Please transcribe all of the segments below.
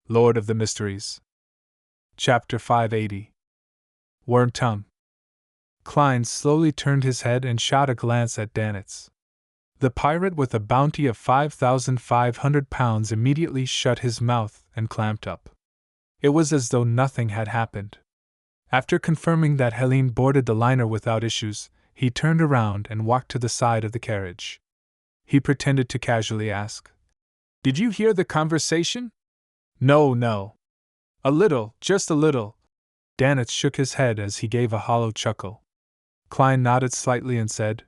Lord of the Mysteries. Chapter 580. Wormtongue. Klein slowly turned his head and shot a glance at Danitz. The pirate with a bounty of 5,500 pounds immediately shut his mouth and clamped up. It was as though nothing had happened. After confirming that Helene boarded the liner without issues, he turned around and walked to the side of the carriage. He pretended to casually ask, "Did you hear the conversation?" No. A little, just a little." Danitz shook his head as he gave a hollow chuckle. Klein nodded slightly and said,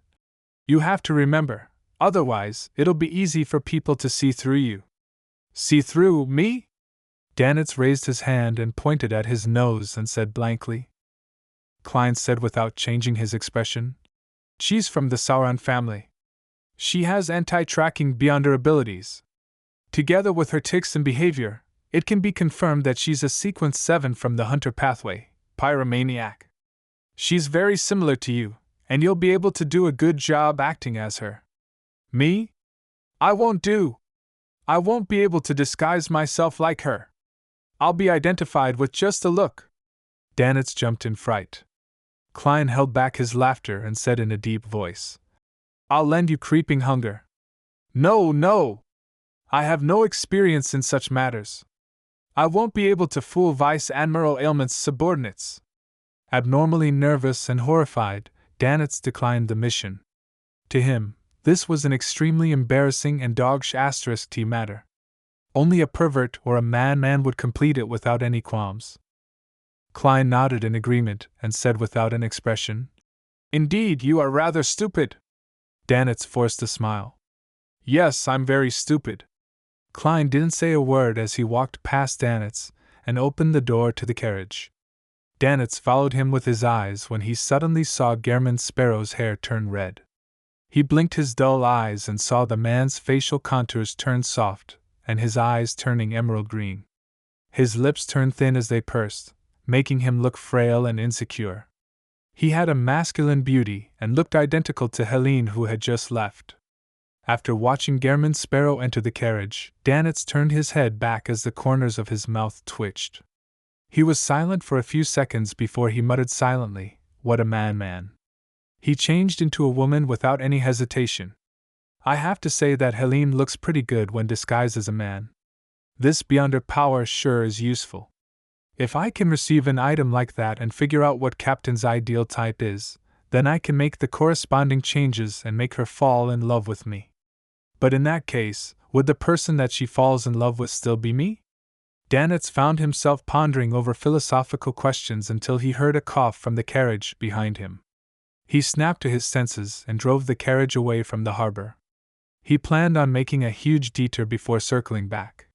"You have to remember, otherwise it'll be easy for people to see through you." "See through me?" Danitz raised his hand and pointed at his nose and said blankly. Klein said without changing his expression, "She's from the Sauron family. She has anti-tracking beyond her abilities. Together with her tics and behavior, it can be confirmed that she's a Sequence 7 from the Hunter pathway, pyromaniac. She's very similar to you, and you'll be able to do a good job acting as her." "Me? I won't be able to disguise myself like her. I'll be identified with just a look." Danitz jumped in fright. Klein held back his laughter and said in a deep voice, "I'll lend you creeping hunger." No! I have no experience in such matters. I won't be able to fool Vice Admiral Ailment's subordinates." Abnormally nervous and horrified, Danitz declined the mission. To him, this was an extremely embarrassing and dog-t matter. Only a pervert or a madman would complete it without any qualms. Klein nodded in agreement and said without an expression, "Indeed, you are rather stupid." Danitz forced a smile. "Yes, I'm very stupid." Klein didn't say a word as he walked past Danitz and opened the door to the carriage. Danitz followed him with his eyes when he suddenly saw Gehrman Sparrow's hair turn red. He blinked his dull eyes and saw the man's facial contours turn soft, and his eyes turning emerald green. His lips turned thin as they pursed, making him look frail and insecure. He had a masculine beauty and looked identical to Helene, who had just left. After watching Gehrman Sparrow enter the carriage, Danitz turned his head back as the corners of his mouth twitched. He was silent for a few seconds before he muttered silently, "What a man." He changed into a woman without any hesitation. "I have to say that Helene looks pretty good when disguised as a man. This beyond her power sure is useful. If I can receive an item like that and figure out what Captain's ideal type is, then I can make the corresponding changes and make her fall in love with me. But in that case, would the person that she falls in love with still be me?" Danitz found himself pondering over philosophical questions until he heard a cough from the carriage behind him. He snapped to his senses and drove the carriage away from the harbor. He planned on making a huge detour before circling back.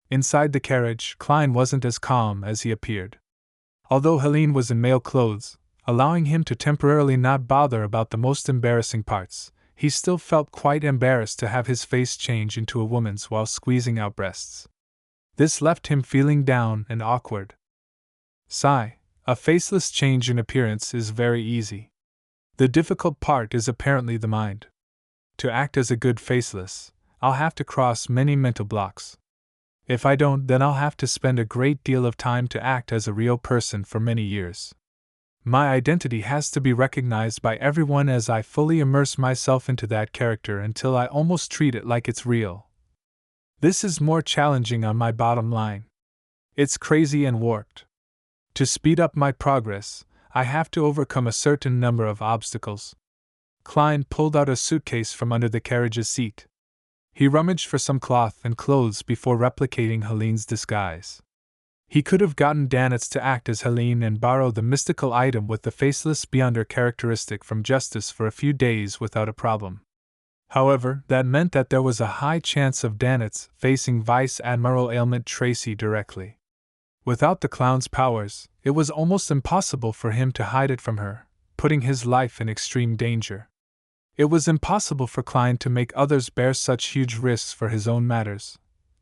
Inside the carriage, Klein wasn't as calm as he appeared. Although Helene was in male clothes, allowing him to temporarily not bother about the most embarrassing parts, he still felt quite embarrassed to have his face change into a woman's while squeezing out breasts. This left him feeling down and awkward. Sigh, a faceless change in appearance is very easy. The difficult part is apparently the mind. To act as a good faceless, I'll have to cross many mental blocks. If I don't, then I'll have to spend a great deal of time to act as a real person for many years. My identity has to be recognized by everyone as I fully immerse myself into that character until I almost treat it like it's real. This is more challenging on my bottom line. It's crazy and warped. To speed up my progress, I have to overcome a certain number of obstacles." Klein pulled out a suitcase from under the carriage's seat. He rummaged for some cloth and clothes before replicating Helene's disguise. He could have gotten Danitz to act as Helene and borrow the mystical item with the faceless beyonder characteristic from Justice for a few days without a problem. However, that meant that there was a high chance of Danitz facing Vice Admiral Ailment Tracy directly. Without the clown's powers, it was almost impossible for him to hide it from her, putting his life in extreme danger. It was impossible for Klein to make others bear such huge risks for his own matters.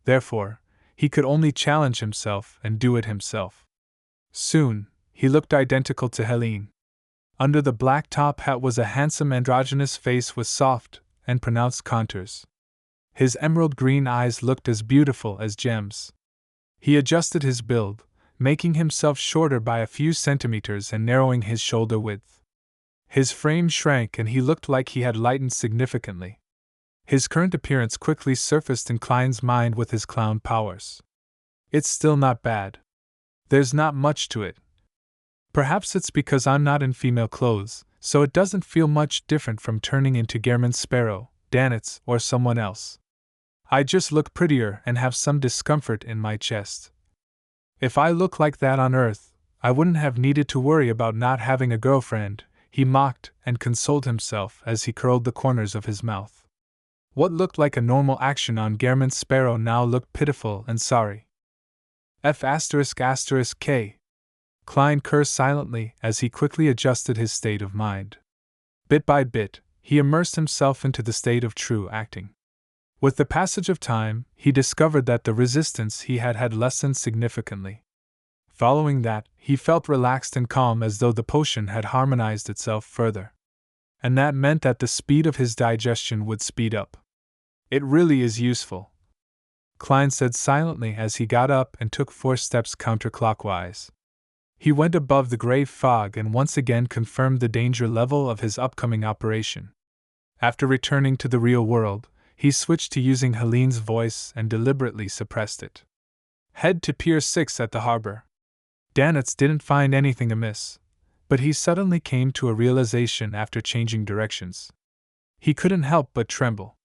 Therefore, he could only challenge himself and do it himself. Soon, he looked identical to Helene. Under the black top hat was a handsome androgynous face with soft and pronounced contours. His emerald green eyes looked as beautiful as gems. He adjusted his build, making himself shorter by a few centimeters and narrowing his shoulder width. His frame shrank and he looked like he had lightened significantly. His current appearance quickly surfaced in Klein's mind with his clown powers. It's still not bad. There's not much to it. Perhaps it's because I'm not in female clothes, so it doesn't feel much different from turning into Gehrman Sparrow, Danitz, or someone else. I just look prettier and have some discomfort in my chest. If I look like that on Earth, I wouldn't have needed to worry about not having a girlfriend, he mocked and consoled himself as he curled the corners of his mouth. What looked like a normal action on Gehrman Sparrow now looked pitiful and sorry. F***K. Klein cursed silently as he quickly adjusted his state of mind. Bit by bit, he immersed himself into the state of true acting. With the passage of time, he discovered that the resistance he had lessened significantly. Following that, he felt relaxed and calm as though the potion had harmonized itself further. And that meant that the speed of his digestion would speed up. It really is useful, Klein said silently as he got up and took 4 steps counterclockwise. He went above the gray fog and once again confirmed the danger level of his upcoming operation. After returning to the real world, he switched to using Helene's voice and deliberately suppressed it. Head to Pier 6 at the harbor. Danitz didn't find anything amiss, but he suddenly came to a realization after changing directions. He couldn't help but tremble.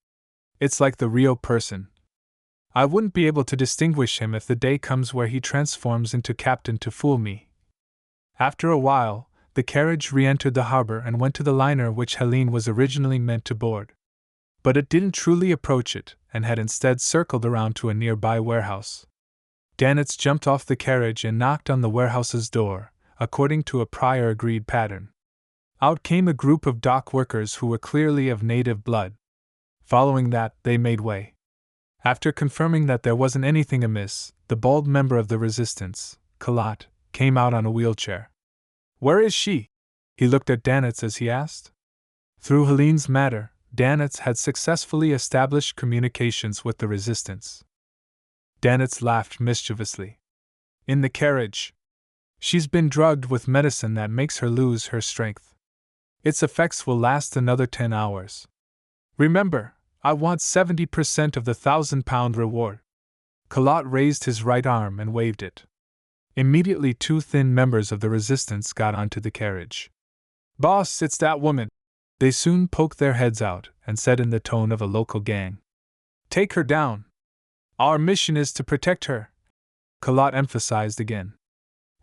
It's like the real person. I wouldn't be able to distinguish him if the day comes where he transforms into captain to fool me. After a while, the carriage re-entered the harbor and went to the liner which Helene was originally meant to board. But it didn't truly approach it, and had instead circled around to a nearby warehouse. Danitz jumped off the carriage and knocked on the warehouse's door, according to a prior agreed pattern. Out came a group of dock workers who were clearly of native blood. Following that, they made way. After confirming that there wasn't anything amiss, the bald member of the resistance, Kalat, came out on a wheelchair. Where is she? He looked at Danitz as he asked. Through Helene's matter, Danitz had successfully established communications with the resistance. Danitz laughed mischievously. In the carriage. She's been drugged with medicine that makes her lose her strength. Its effects will last another 10 hours. Remember, I want 70% of the £1,000 reward. Kalat raised his right arm and waved it. Immediately 2 thin members of the resistance got onto the carriage. Boss, it's that woman. They soon poked their heads out and said in the tone of a local gang. Take her down. Our mission is to protect her. Kalat emphasized again.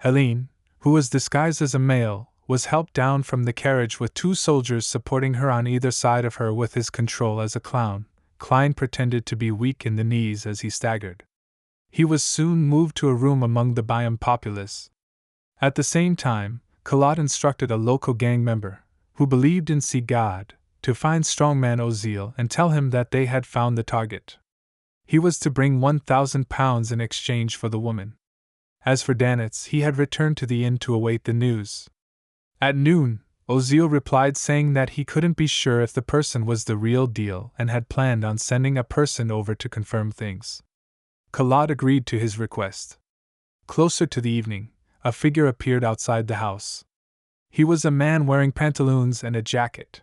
Helene, who was disguised as a male, was helped down from the carriage with 2 soldiers supporting her on either side of her with his control as a clown. Klein pretended to be weak in the knees as he staggered. He was soon moved to a room among the Biam populace. At the same time, Kalat instructed a local gang member, who believed in sea god, to find strongman Ozil and tell him that they had found the target. He was to bring £1,000 in exchange for the woman. As for Danitz, he had returned to the inn to await the news. At noon, Ozil replied saying that he couldn't be sure if the person was the real deal and had planned on sending a person over to confirm things. Kalat agreed to his request. Closer to the evening, a figure appeared outside the house. He was a man wearing pantaloons and a jacket.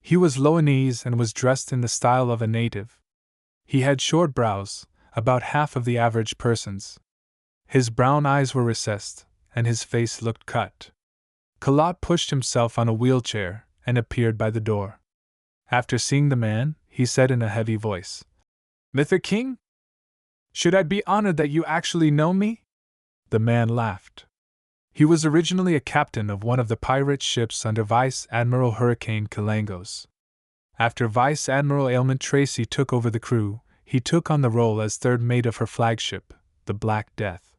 He was Loanese and was dressed in the style of a native. He had short brows, about half of the average person's. His brown eyes were recessed, and his face looked cut. Kalat pushed himself on a wheelchair and appeared by the door. After seeing the man, he said in a heavy voice, Mr. King? Should I be honored that you actually know me? The man laughed. He was originally a captain of one of the pirate ships under Vice Admiral Hurricane Kalangos. After Vice Admiral Ailment Tracy took over the crew, he took on the role as third mate of her flagship, the Black Death.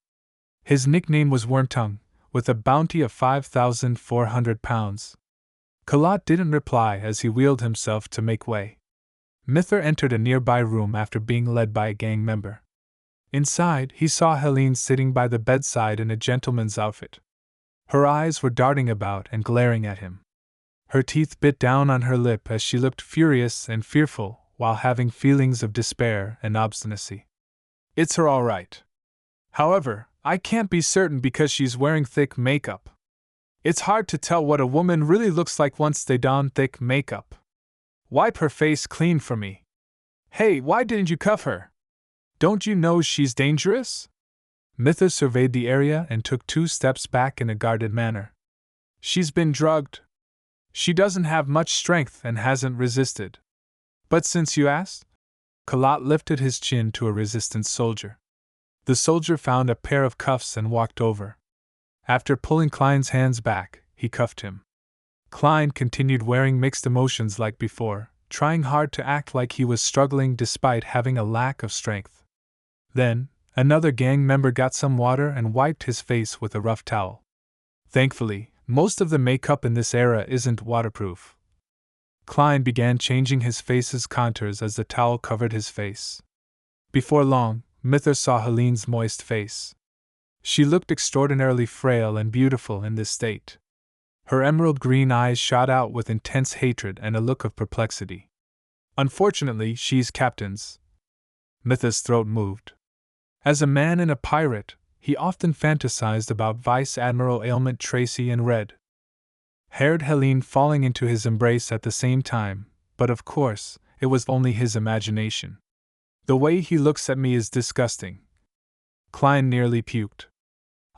His nickname was Wormtongue, with a bounty of £5,400. Kalat didn't reply as he wheeled himself to make way. Mither entered a nearby room after being led by a gang member. Inside, he saw Helene sitting by the bedside in a gentleman's outfit. Her eyes were darting about and glaring at him. Her teeth bit down on her lip as she looked furious and fearful while having feelings of despair and obstinacy. It's her all right. However, I can't be certain because she's wearing thick makeup. It's hard to tell what a woman really looks like once they don thick makeup. Wipe her face clean for me. Hey, why didn't you cuff her? Don't you know she's dangerous? Mitha surveyed the area and took 2 steps back in a guarded manner. She's been drugged. She doesn't have much strength and hasn't resisted. But since you asked? Kalat lifted his chin to a resistant soldier. The soldier found a pair of cuffs and walked over. After pulling Klein's hands back, he cuffed him. Klein continued wearing mixed emotions like before, trying hard to act like he was struggling despite having a lack of strength. Then, another gang member got some water and wiped his face with a rough towel. Thankfully, most of the makeup in this era isn't waterproof. Klein began changing his face's contours as the towel covered his face. Before long, Mither saw Helene's moist face. She looked extraordinarily frail and beautiful in this state. Her emerald green eyes shot out with intense hatred and a look of perplexity. Unfortunately, she's captain's. Mitha's throat moved. As a man and a pirate, he often fantasized about Vice Admiral Ailment Tracy and red-haired Helene falling into his embrace at the same time, but of course, it was only his imagination. The way he looks at me is disgusting. Klein nearly puked.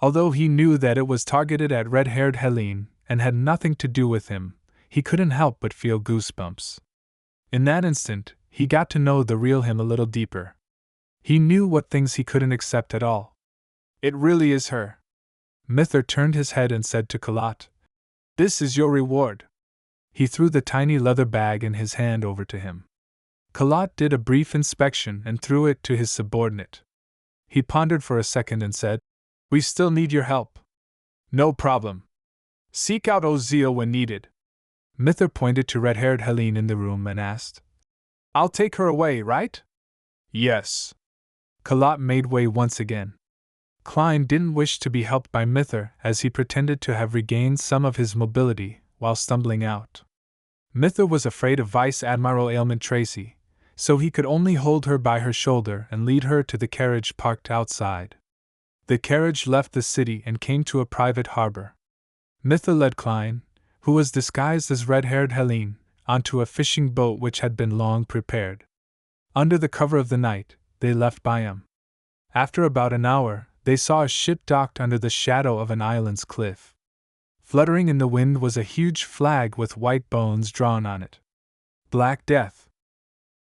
Although he knew that it was targeted at red-haired Helene and had nothing to do with him, he couldn't help but feel goosebumps. In that instant, he got to know the real him a little deeper. He knew what things he couldn't accept at all. It really is her. Mither turned his head and said to Kalat, "This is your reward." He threw the tiny leather bag in his hand over to him. Kalat did a brief inspection and threw it to his subordinate. He pondered for a second and said, "We still need your help." "No problem. Seek out Oziel when needed." Mither pointed to red-haired Helene in the room and asked, "I'll take her away, right?" "Yes." Kalat made way once again. Klein didn't wish to be helped by Mither as he pretended to have regained some of his mobility while stumbling out. Mither was afraid of Vice Admiral Ailment Tracy, so he could only hold her by her shoulder and lead her to the carriage parked outside. The carriage left the city and came to a private harbor. Mither led Klein, who was disguised as red-haired Helene, onto a fishing boat which had been long prepared. Under the cover of the night, they left Byam. After about an hour, they saw a ship docked under the shadow of an island's cliff. Fluttering in the wind was a huge flag with white bones drawn on it. Black Death.